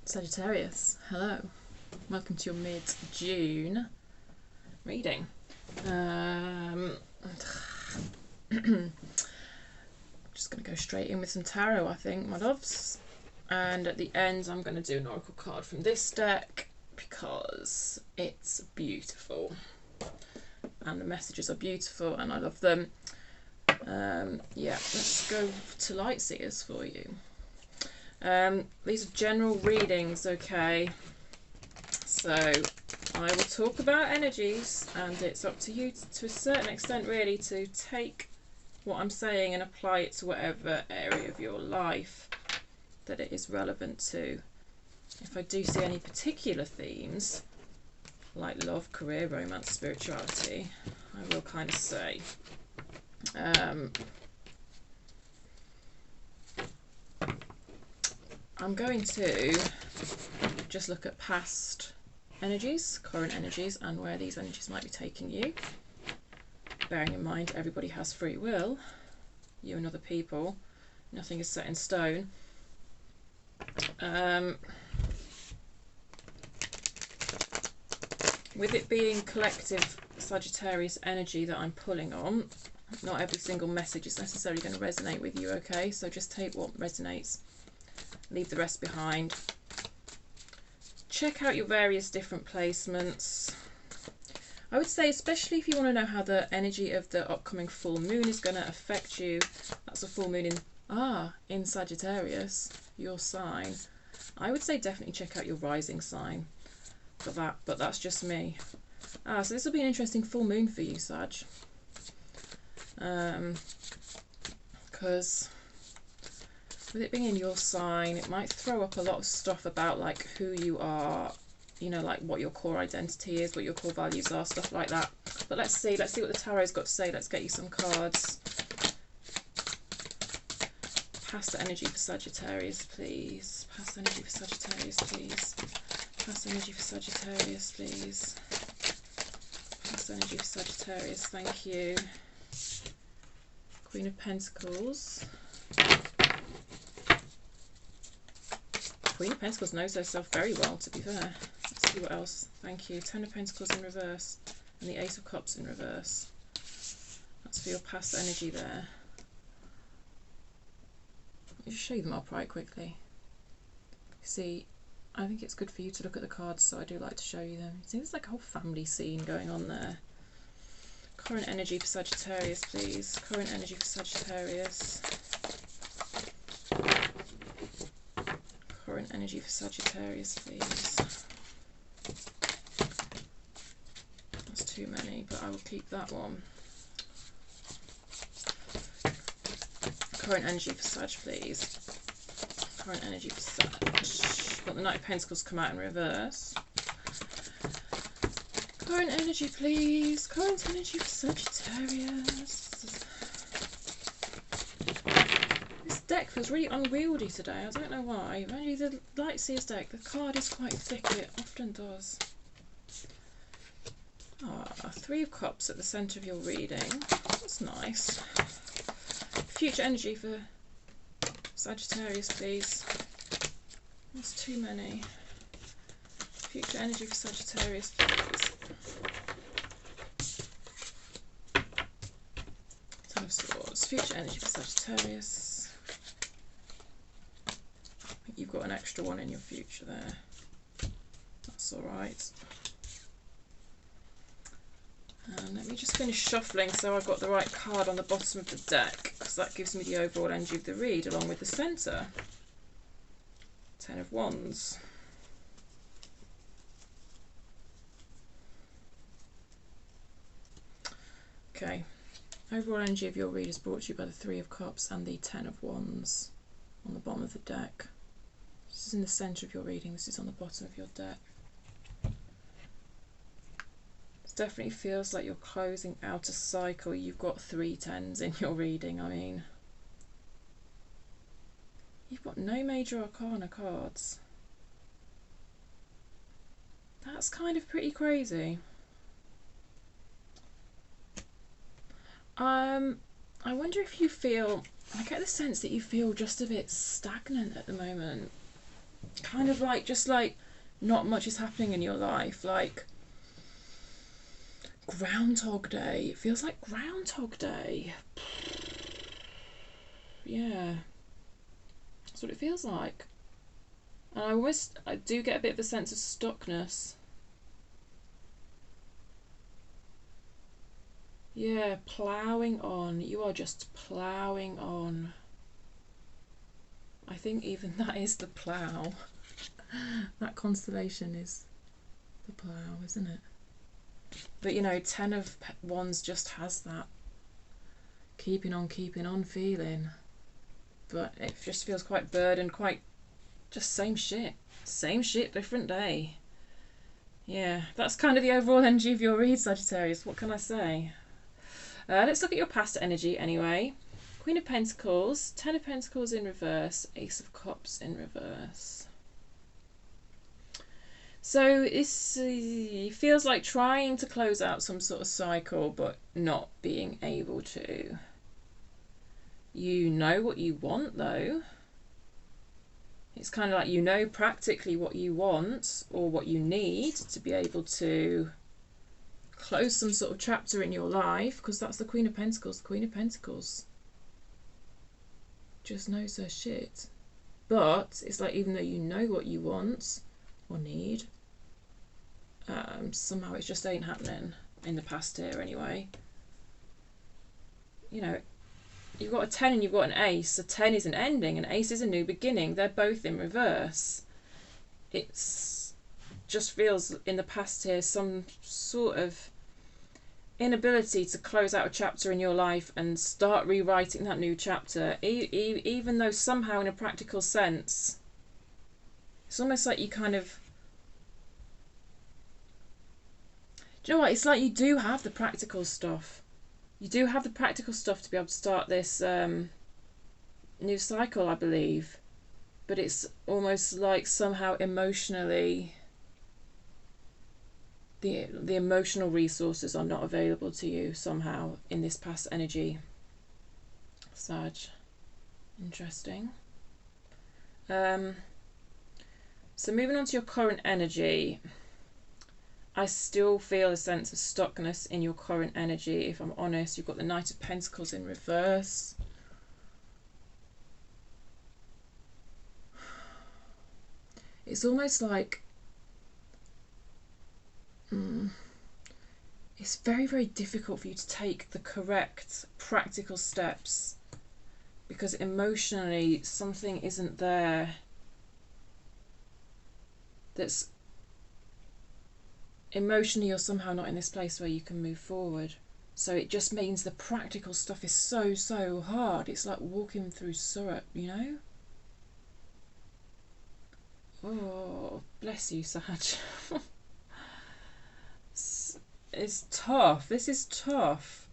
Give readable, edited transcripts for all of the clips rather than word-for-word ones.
Sagittarius, hello. Welcome to your mid-June reading. Just going to go straight in with some tarot, I think, my loves. And at the end, I'm going to do an oracle card from this deck because it's beautiful. And the messages are beautiful and I love them. Yeah, let's go to light seers for you. These are general readings, okay? So I will talk about energies and it's up to you to a certain extent really to take what I'm saying and apply it to whatever area of your life that it is relevant to. If I do see any particular themes like love, career, romance, spirituality, I will kind of say. I'm going to just look at past energies, current energies, and where these energies might be taking you. Bearing in mind everybody has free will, you and other people, nothing is set in stone. With it being collective Sagittarius energy that I'm pulling on, not every single message is necessarily going to resonate with you, okay? So just take what resonates. Leave the rest behind. Check out your various different placements. I would say, especially if you want to know how the energy of the upcoming full moon is going to affect you. That's a full moon in Sagittarius, your sign. I would say definitely check out your rising sign for that, but that's just me. So this will be an interesting full moon for you, Sag. Because with it being in your sign, it might throw up a lot of stuff about like who you are, you know, like what your core identity is, what your core values are, stuff like that. But let's see what the tarot's got to say. Let's get you some cards. Past energy for Sagittarius, please. Past energy for Sagittarius, please. Past energy for Sagittarius, please. Past energy for Sagittarius, thank you. Queen of Pentacles. Queen of Pentacles knows herself very well, to be fair. Let's see what else. Thank you. Ten of Pentacles in reverse and the Ace of Cups in reverse. That's for your past energy there. Let me just show you them up right quickly. See, I think it's good for you to look at the cards, so I do like to show you them. See, there's like a whole family scene going on there. Current energy for Sagittarius, please. Current energy for Sagittarius. Current energy for Sagittarius, please. That's too many, but I will keep that one. Current energy for Sag, please. Current energy for Sag. Got the Knight of Pentacles come out in reverse. Current energy, please. Current energy for Sagittarius. Deck feels really unwieldy today. I don't know why. Only the Light Seers deck, the card is quite thick. It often does. Three of Cups at the centre of your reading. That's nice. Future energy for Sagittarius, please. That's too many. Future energy for Sagittarius, please. Ten of Swords. Future energy for Sagittarius. You've got an extra one in your future there. That's alright. And let me just finish shuffling so I've got the right card on the bottom of the deck, because that gives me the overall energy of the read along with the centre. Ten of Wands. Okay. Overall energy of your read is brought to you by the Three of Cups and the Ten of Wands on the bottom of the deck. This is in the centre of your reading, this is on the bottom of your deck. It definitely feels like you're closing out a cycle. You've got 3 tens in your reading, I mean. You've got no major arcana cards. That's kind of pretty crazy. I wonder if you feel, I get the sense that you feel just a bit stagnant at the moment. kind of like, just like not much is happening in your life, like Groundhog Day. It feels like Groundhog Day. Yeah, that's what it feels like. And I do get a bit of a sense of stuckness. Yeah, ploughing on. You are just ploughing on. I think even that is the plough. That constellation is the plough, isn't it? But you know, 10 of Wands just has that keeping on feeling. But it just feels quite burdened, quite just same shit, different day. Yeah, that's kind of the overall energy of your read, Sagittarius. What can I say? Let's look at your past energy anyway. Queen of Pentacles, 10 of Pentacles in reverse, Ace of Cups in reverse. So it feels like trying to close out some sort of cycle, but not being able to. You know what you want, though. It's kind of like you know practically what you want or what you need to be able to close some sort of chapter in your life, because that's the Queen of Pentacles. The Queen of Pentacles just knows her shit. But it's like, even though you know what you want or need, somehow it just ain't happening in the past here anyway. You know, you've got a 10 and you've got an ace. A 10 is an ending, an ace is a new beginning. They're both in reverse. It's just feels in the past here some sort of inability to close out a chapter in your life and start rewriting that new chapter, even though somehow in a practical sense it's almost like you kind of, do you know what, it's like you do have the practical stuff. You do have the practical stuff to be able to start this new cycle, I believe. But it's almost like somehow emotionally, the emotional resources are not available to you somehow in this past energy. Sag. Interesting. So moving on to your current energy. I still feel a sense of stuckness in your current energy, if I'm honest. You've got the Knight of Pentacles in reverse. It's almost like it's very, very difficult for you to take the correct practical steps because emotionally something isn't there that's emotionally, you're somehow not in this place where you can move forward. So it just means the practical stuff is so hard. It's like walking through syrup, you know? Oh, bless you, Sag. It's tough. This is tough.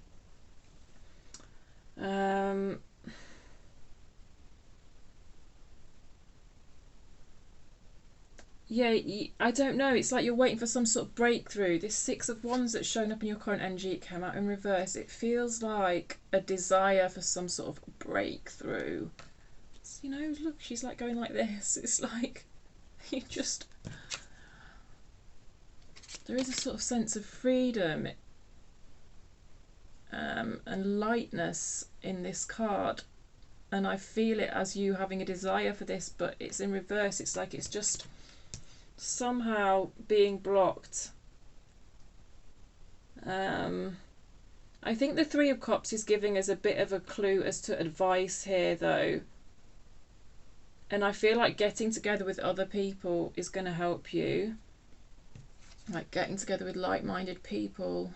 Yeah, I don't know. It's like you're waiting for some sort of breakthrough. This Six of Wands that's shown up in your current energy, it came out in reverse. It feels like a desire for some sort of breakthrough. It's, you know, look, she's like going like this. It's like you just... There is a sort of sense of freedom and lightness in this card. And I feel it as you having a desire for this, but it's in reverse. It's like it's just somehow being blocked. I think the Three of Cups is giving us a bit of a clue as to advice here, though. And I feel like getting together with other people is going to help you. Like getting together with like-minded people.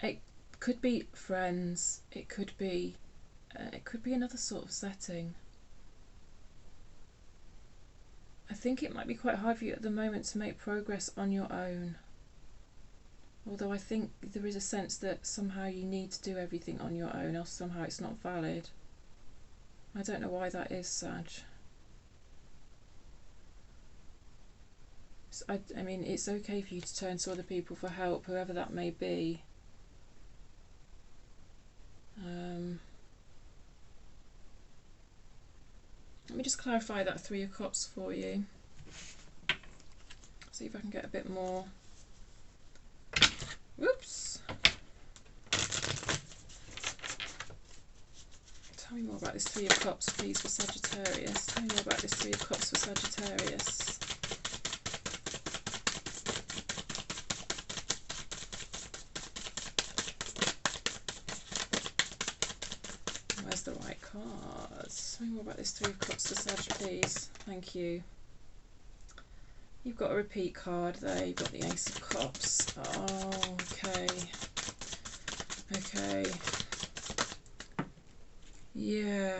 It could be friends. It could be another sort of setting. I think it might be quite hard for you at the moment to make progress on your own. Although I think there is a sense that somehow you need to do everything on your own, else somehow it's not valid. I don't know why that is, Sag. I mean, it's okay for you to turn to other people for help, whoever that may be. Let me just clarify that Three of Cups for you. See if I can get a bit more. Whoops. Tell me more about this Three of Cups, please, for Sagittarius. Tell me more about this Three of Cups for Sagittarius. Where's the right cards? Tell me more about this Three of Cups for Sag, please. Thank you. You've got a repeat card there. You've got the Ace of Cups. Oh, okay. Okay. Yeah.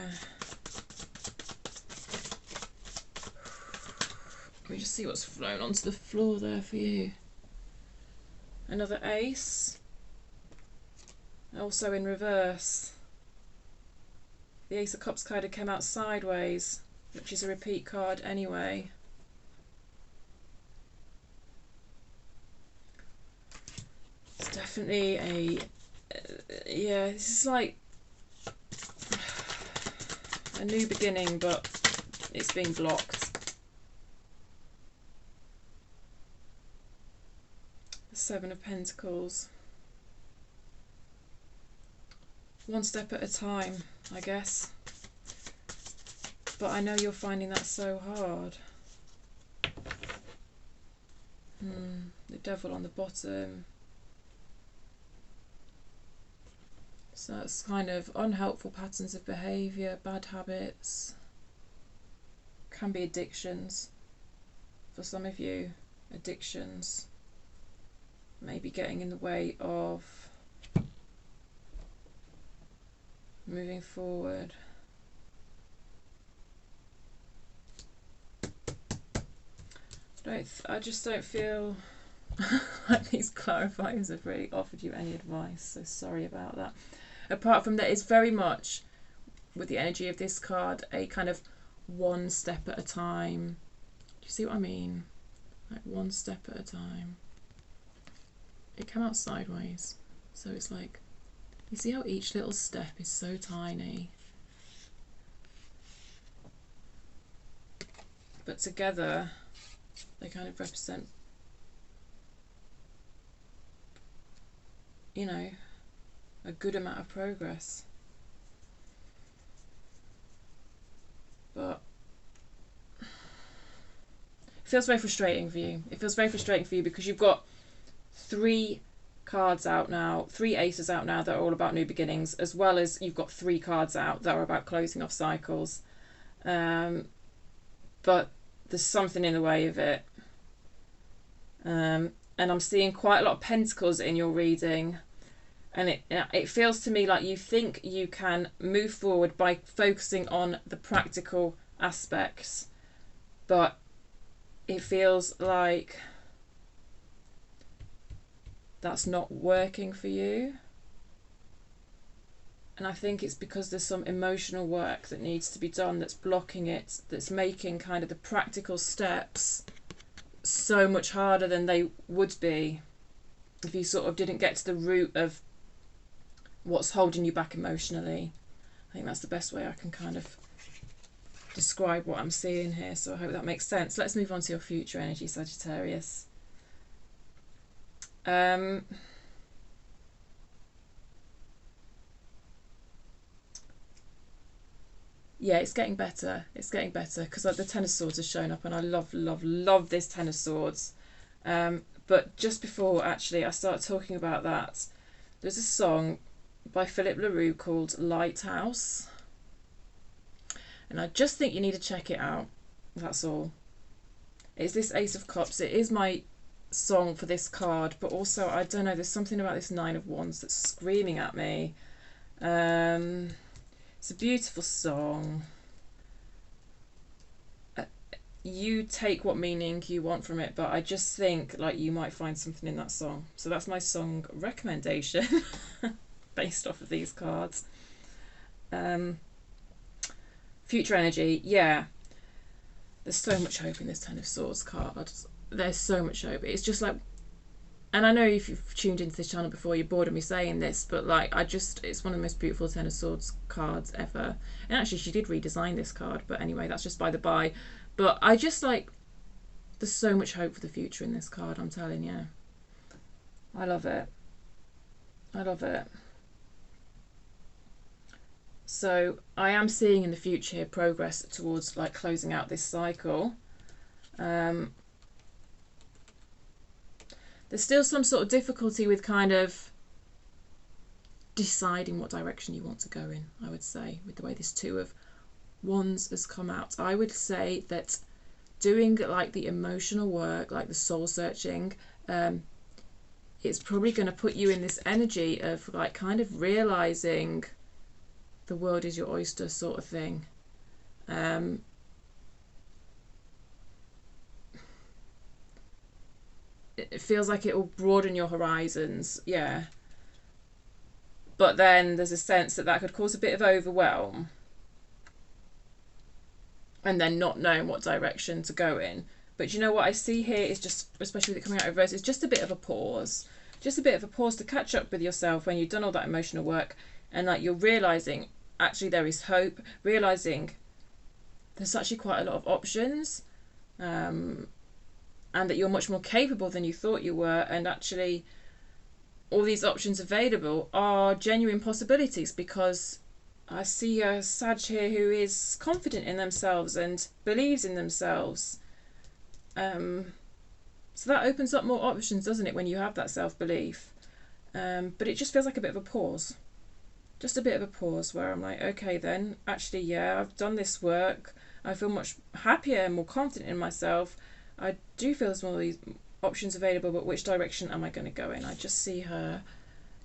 Let me just see what's flown onto the floor there for you. Another ace. Also in reverse. The Ace of Cups kind of came out sideways, which is a repeat card anyway. It's definitely a... yeah, this is like a new beginning, but it's being blocked. The Seven of Pentacles. One step at a time, I guess. But I know you're finding that so hard. The Devil on the bottom. So it's kind of unhelpful patterns of behaviour, bad habits. Can be addictions. For some of you, addictions maybe getting in the way of moving forward. I just don't feel like these clarifiers have really offered you any advice, so sorry about that. Apart from that, it's very much, with the energy of this card, a kind of one step at a time. Do you see what I mean? Like one step at a time. It came out sideways, so it's like, you see how each little step is so tiny? But together, they kind of represent, you know, a good amount of progress. But it feels very frustrating for you. It feels very frustrating for you because you've got three cards out now, three aces out now that are all about new beginnings, as well as you've got three cards out that are about closing off cycles. But there's something in the way of it. And I'm seeing quite a lot of pentacles in your reading. And it feels to me like you think you can move forward by focusing on the practical aspects. But it feels like that's not working for you. And I think it's because there's some emotional work that needs to be done that's blocking it, that's making kind of the practical steps so much harder than they would be if you sort of didn't get to the root of what's holding you back emotionally. I think that's the best way I can kind of describe what I'm seeing here, so I hope that makes sense. Let's move on to your future energy, Sagittarius. Yeah, it's getting better. It's getting better because the Ten of Swords has shown up, and I love, love, love this Ten of Swords. But just before actually I start talking about that, there's a song by Philip LaRue called Lighthouse, and I just think you need to check it out. That's all. It's this Ace of Cups. It is my song for this card, but also I don't know, there's something about this Nine of Wands that's screaming at me. It's a beautiful song. You take what meaning you want from it, but I just think like you might find something in that song. So that's my song recommendation based off of these cards. Future energy, yeah. There's so much hope in this Ten of Swords card. There's so much hope. It's just like and I know if you've tuned into this channel before, you're bored of me saying this, but like, it's one of the most beautiful Ten of Swords cards ever. And actually, she did redesign this card, but anyway, that's just by the by. But I just like, there's so much hope for the future in this card, I'm telling you. I love it. I love it. So I am seeing in the future progress towards like closing out this cycle. There's still some sort of difficulty with kind of deciding what direction you want to go in, I would say, with the way this Two of Wands has come out. I would say that doing like the emotional work, like the soul searching, it's probably going to put you in this energy of like kind of realizing the world is your oyster sort of thing. It feels like it will broaden your horizons, yeah. But then there's a sense that that could cause a bit of overwhelm. And then not knowing what direction to go in. But you know what I see here is just, especially with it coming out reverse, it's just a bit of a pause. Just a bit of a pause to catch up with yourself when you've done all that emotional work. And like you're realising, actually there is hope. Realising there's actually quite a lot of options. And that you're much more capable than you thought you were, and actually all these options available are genuine possibilities, because I see a Sag here who is confident in themselves and believes in themselves. So that opens up more options, doesn't it, when you have that self-belief? But it just feels like a bit of a pause. Just a bit of a pause where I'm like, okay then, actually, yeah, I've done this work. I feel much happier and more confident in myself. I do feel there's more of these options available, but which direction am I going to go in? I just see her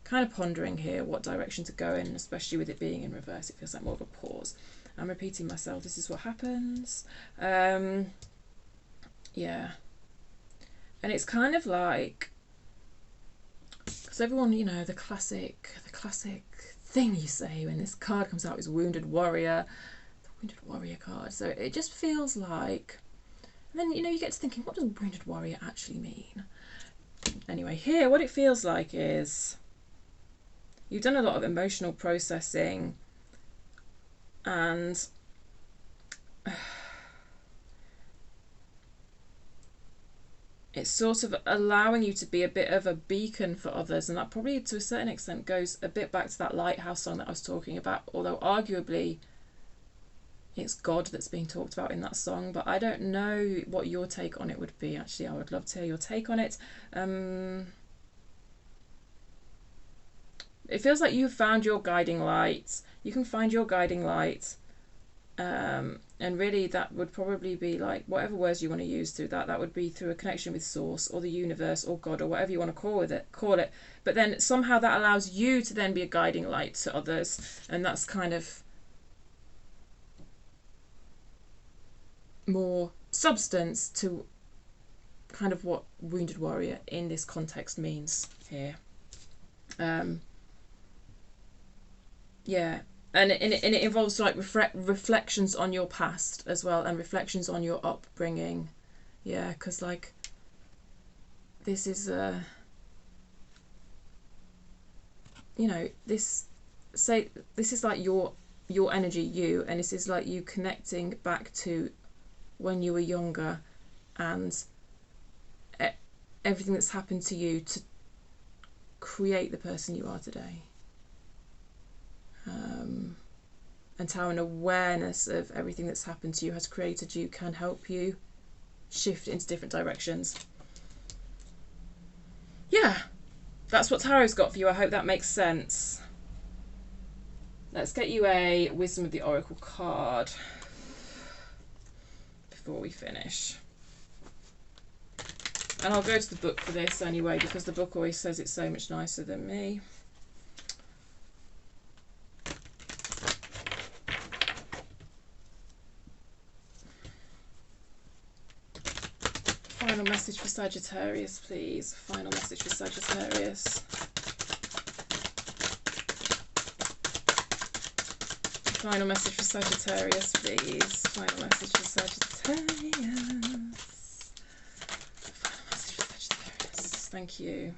kind of pondering here what direction to go in, especially with it being in reverse. It feels like more of a pause. I'm repeating myself. This is what happens. Yeah. And it's kind of like, because everyone, you know, the classic thing you say when this card comes out is Wounded Warrior, the Wounded Warrior card. So it just feels like, and then, you know, you get to thinking, what does Wounded Warrior actually mean? Anyway, here, what it feels like is you've done a lot of emotional processing, and it's sort of allowing you to be a bit of a beacon for others. And that probably, to a certain extent, goes a bit back to that lighthouse song that I was talking about, although arguably it's God that's being talked about in that song. But I don't know what your take on it would be. Actually, I would love to hear your take on it. It feels like you've found your guiding light. You can find your guiding light. And really that would probably be like, whatever words you want to use through that, that would be through a connection with Source or the universe or God or whatever you want to call it. But then somehow that allows you to then be a guiding light to others. And that's kind of more substance to kind of what Wounded Warrior in this context means here. Yeah, and it involves like reflections on your past as well, and reflections on your upbringing. Yeah, because like this is you know, this is like your energy, you, and this is like you connecting back to when you were younger, and everything that's happened to you to create the person you are today. And how an awareness of everything that's happened to you, has created you, can help you shift into different directions. Yeah, that's what Tarot's got for you. I hope that makes sense. Let's get you a Wisdom of the Oracle card before we finish. And I'll go to the book for this anyway, because the book always says it's so much nicer than me. Final message for Sagittarius, please. Final message for Sagittarius. Final message for Sagittarius, please. Final message for Sagittarius. Final message for Sagittarius. thank you.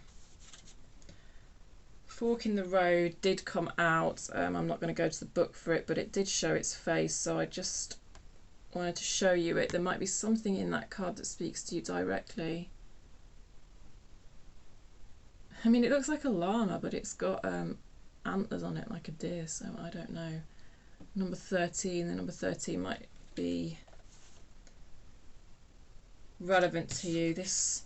Fork in the Road did come out. I'm not going to go to the book for it, but it did show its face, so I just wanted to show you it. There might be something in that card that speaks to you directly. I mean, it looks like a llama, but it's got antlers on it like a deer, so I don't know. Number 13, the number 13 might be relevant to you. This,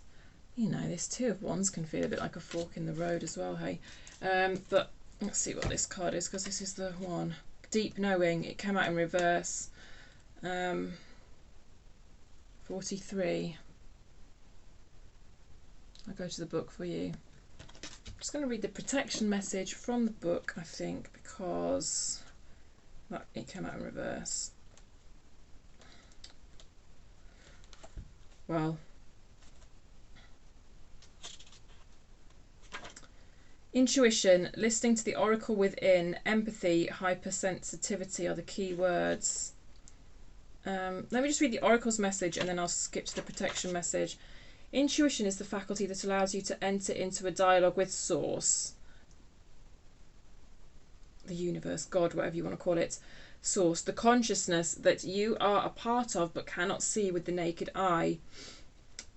you know, this Two of Wands can feel a bit like a fork in the road as well, hey. But let's see what this card is, because this is the one. Deep Knowing. It came out in reverse. 43. I'll go to the book for you. I'm just going to read the protection message from the book, I think, because it came out in reverse. Well, intuition, listening to the oracle within, empathy, hypersensitivity are the key words. Let me just read the oracle's message and then I'll skip to the protection message. Intuition is the faculty that allows you to enter into a dialogue with Source, the universe, God, whatever you want to call it. Source, the consciousness that you are a part of but cannot see with the naked eye.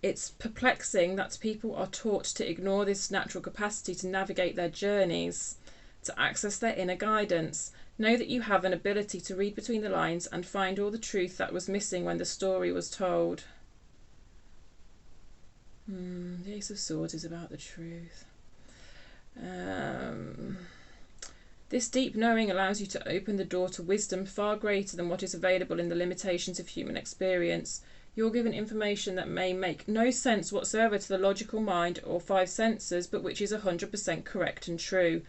It's perplexing that people are taught to ignore this natural capacity to navigate their journeys, to access their inner guidance. Know that you have an ability to read between the lines and find all the truth that was missing when the story was told. The Ace of Swords is about the truth. This deep knowing allows you to open the door to wisdom far greater than what is available in the limitations of human experience. You're given information that may make no sense whatsoever to the logical mind or five senses, but which is 100% correct and true.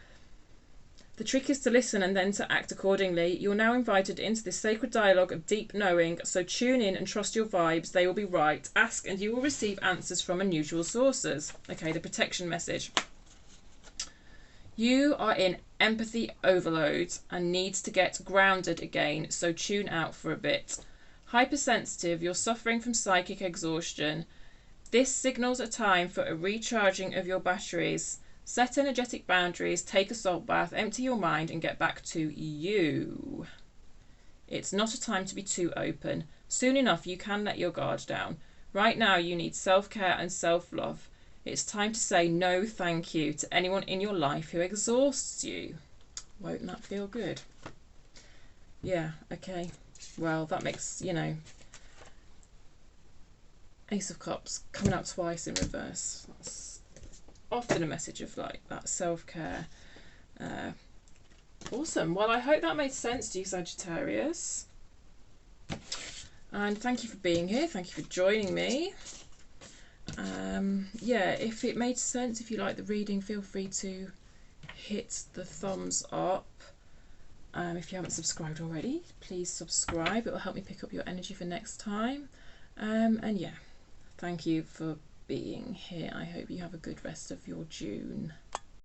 The trick is to listen and then to act accordingly. You're now invited into this sacred dialogue of deep knowing, so tune in and trust your vibes. They will be right. Ask and you will receive answers from unusual sources. Okay, the protection message. You are in empathy overload and need to get grounded again, so tune out for a bit. Hypersensitive, you're suffering from psychic exhaustion. This signals a time for a recharging of your batteries. Set energetic boundaries, take a salt bath, empty your mind and get back to you. It's not a time to be too open. Soon enough you can let your guard down. Right now you need self-care and self-love. It's time to say no thank you to anyone in your life who exhausts you. Won't that feel good? Yeah, okay. Well, that makes, you know, Ace of Cups coming out twice in reverse. That's often a message of like that self-care. Awesome. Well, I hope that made sense to you, Sagittarius. And thank you for being here. Thank you for joining me. Yeah, if it made sense, if you like the reading, feel free to hit the thumbs up. If you haven't subscribed already, please subscribe. It will help me pick up your energy for next time. And yeah, thank you for being here. I hope you have a good rest of your June.